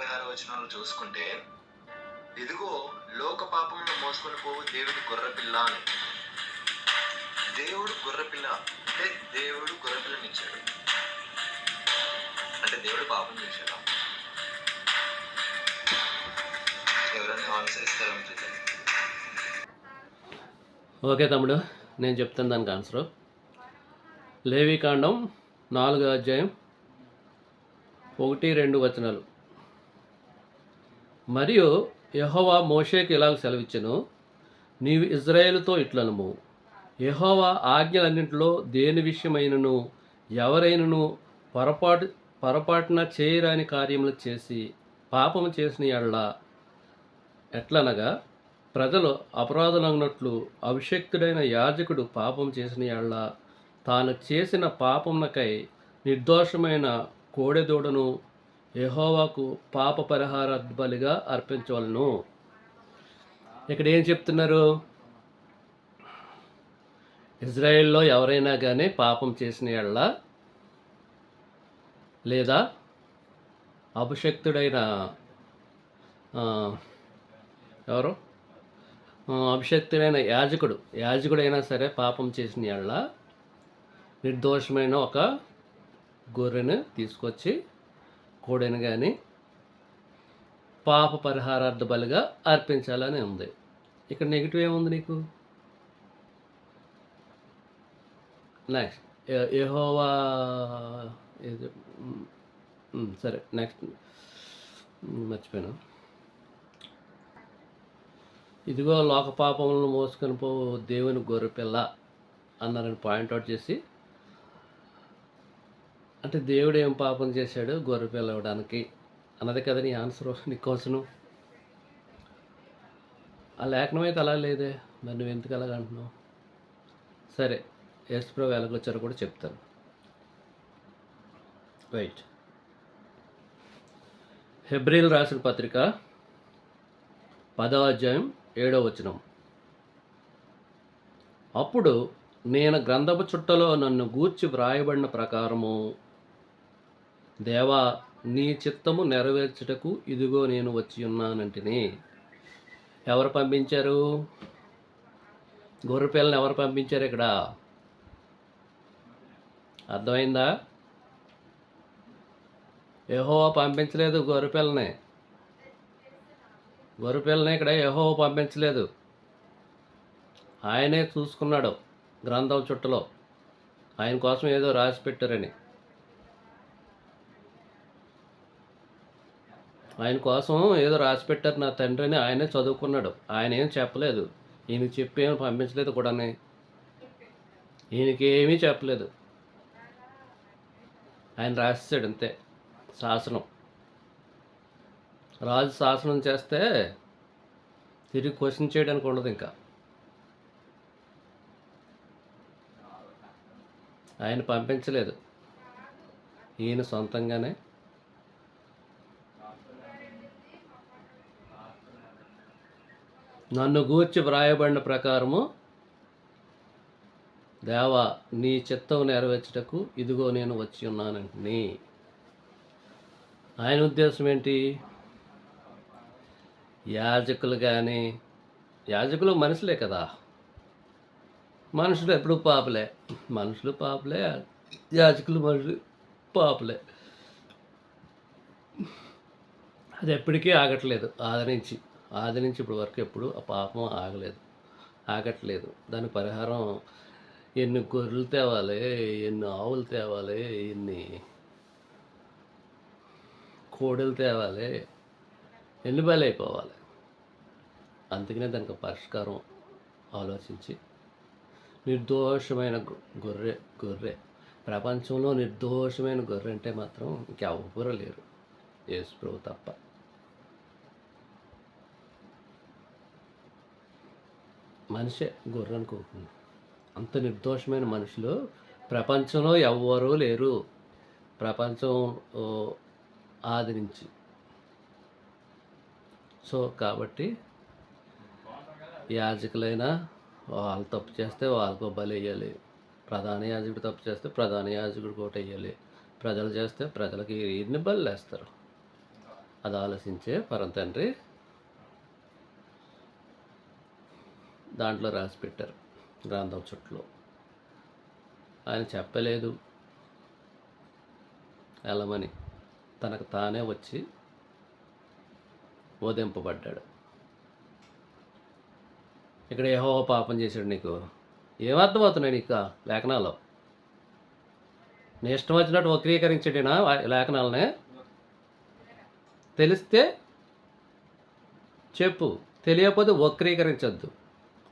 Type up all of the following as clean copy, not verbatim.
56 చూసుకుంటే, ఇదిగో లోక పాపమును మోసుకొని పోవు దేవుడి గొర్రెపిల్ల అని. దేవుడు గొర్రెపిల్ల అంటే దేవుడు గొర్రెపిల్లనిచ్చాడు. అంటే దేవుడు పాపం చేశాడా? ఎవరైనా అనుసరిస్తారని. ఓకే తమ్ముడు, నేను చెప్తాను దానికి ఆన్సరు. లేవికాండం 4వ అధ్యాయం 1-2 వచనాలు. మరియు యెహోవా మోషేకి ఇలాగ సెలవిచ్చెను, నీవు ఇజ్రాయేలుతో ఇట్లనుము, యెహోవా ఆజ్ఞలన్నింటిలో దేని విషయమైనను ఎవరైనను పొరపాటున చేయరాని కార్యములు చేసి పాపము చేసిన ఎట్లనగా ప్రజలు అపరాధులన్నట్లు అభిషక్తుడైన యాజకుడు పాపం చేసిన తాను చేసిన పాపమునకై నిర్దోషమైన కోడెదూడను యెహోవాకు పాప పరిహార బలిగా అర్పించవలను. ఇక్కడ ఏం చెప్తున్నారు? ఇజ్రాయెల్లో ఎవరైనా కానీ పాపం చేసిన లేదా అభిషక్తుడైన అభిషక్తుడైన యాజకుడైనా సరే పాపం చేసిన నిర్దోషమైన ఒక గొర్రెను తీసుకొచ్చి కోడెను కానీ పాప పరిహారార్థ బలిగా అర్పించాలని ఉంది. ఇక్కడ నెగిటివ్ ఏముంది నీకు? నెక్స్ట్ యెహోవా సరే, నెక్స్ట్ మర్చిపోయాను. ఇదిగో లోక పాపములను మోసుకొని పో దేవుని గొర్రెపిల్ల అన్నారని పాయింట్అవుట్ చేసి, అంటే దేవుడు ఏం పాపం చేశాడు గొర్రెపిల్ల ఇవ్వడానికి అన్నది కదా నీ ఆన్సర్, నీ క్వశ్చన్. ఆ లేఖనం అయితే అలా లేదే, మరి నువ్వు ఎందుకు అలాగ అంటున్నావు? సరే, యేసుప్రభు ఎలాగొచ్చారో కూడా చెప్తాను. వెయిట్. హెబ్రీలు రాసిన పత్రిక 10వ అధ్యాయం 7వ వచనం. అప్పుడు నేను గ్రంథపు చుట్టలో నన్ను గూర్చి వ్రాయబడిన ప్రకారము, దేవా నీ చిత్తము నెరవేర్చుటకు ఇదిగో నేను వచ్చి ఉన్నానంటిని. ఎవరు పంపించారు? గొర్రెపిల్లని ఎవరు పంపించారు? ఇక్కడ అర్థమైందా? యెహోవా పంపించలేదు గొర్రెపిల్లని. ఇక్కడ యెహోవా పంపించలేదు, ఆయనే చూసుకున్నాడు గ్రంథం చుట్టలో. ఆయన కోసం ఏదో రాసి పెట్టారని, ఆయన కోసం ఏదో రాసి పెట్టారు నా తండ్రి అని ఆయనే చదువుకున్నాడు. ఆయన ఏం చెప్పలేదు, ఈయనకి చెప్పి ఏమి పంపించలేదు కూడా. ఈయనకి ఏమీ చెప్పలేదు, ఆయన రాసేసాడు అంతే. శాసనం, రాజు శాసనం చేస్తే తిరిగి క్వశ్చన్ చేయడానికి ఉండదు. ఇంకా ఆయన పంపించలేదు, ఈయన సొంతంగానే నన్ను గూర్చి వ్రాయబడిన ప్రకారము, దేవా నీ చిత్తం నెరవేర్చుటకు ఇదిగో నేను వచ్చి ఉన్నానండి. ఆయన ఉద్దేశం ఏంటి? యాజకులు కానీ, యాజకులు మనుషులే కదా, మనుషులు ఎప్పుడు పాపలే, యాజకులు మనుషులు పాపలే. అది ఎప్పటికీ ఆగట్లేదు. ఆది నుంచి ఇప్పటి వరకు ఎప్పుడు ఆ పాపం ఆగట్లేదు. దాని పరిహారం ఎన్ని గొర్రెలు తేవాలి, ఎన్ని ఆవులు తేవాలి, ఎన్ని కోడలు తేవాలి, ఎన్ని బలి అయిపోవాలి. అందుకనే దానికి పరిష్కారం ఆలోచించి నిర్దోషమైన గొర్రె ప్రపంచంలో నిర్దోషమైన గొర్రె అంటే మాత్రం ఇంకెవ్వరూ లేరు, యేసుప్రభు తప్ప. మనిషే గొర్రె అనుకుంటున్నాను. అంత నిర్దోషమైన మనుషులు ప్రపంచంలో ఎవ్వరూ లేరు, ప్రపంచం ఆది నుంచి. సో కాబట్టి యాజకులైనా వాళ్ళు తప్పు చేస్తే వాళ్ళకు బలి వేయాలి, ప్రధాన యాజకుడు తప్పు చేస్తే ప్రధాన యాజకుడు కూడా వేయాలి, ప్రజలు చేస్తే ప్రజలకి ఎన్ని బలు వేస్తారు. అది ఆలోచించే పరం తండ్రి దాంట్లో రాసి పెట్టారు గ్రంథం చుట్టలో. ఆయన చెప్పలేదు వెళ్ళమని, తనకు తానే వచ్చి బోధింపబడ్డాడు. ఇక్కడ యెహోవా పాపం చేశాడు, నీకు ఏమర్థమవుతున్నాయి నీకు లేఖనాలు? నీ ఇష్టం వచ్చినట్టు వక్రీకరించడినా లేఖనాలనే? తెలిస్తే చెప్పు, తెలియకపోతే వక్రీకరించద్దు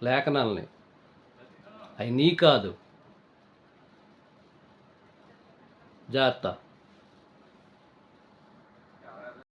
లేఖనాలని. అవి నీ కాదు. జాగ్రత్త.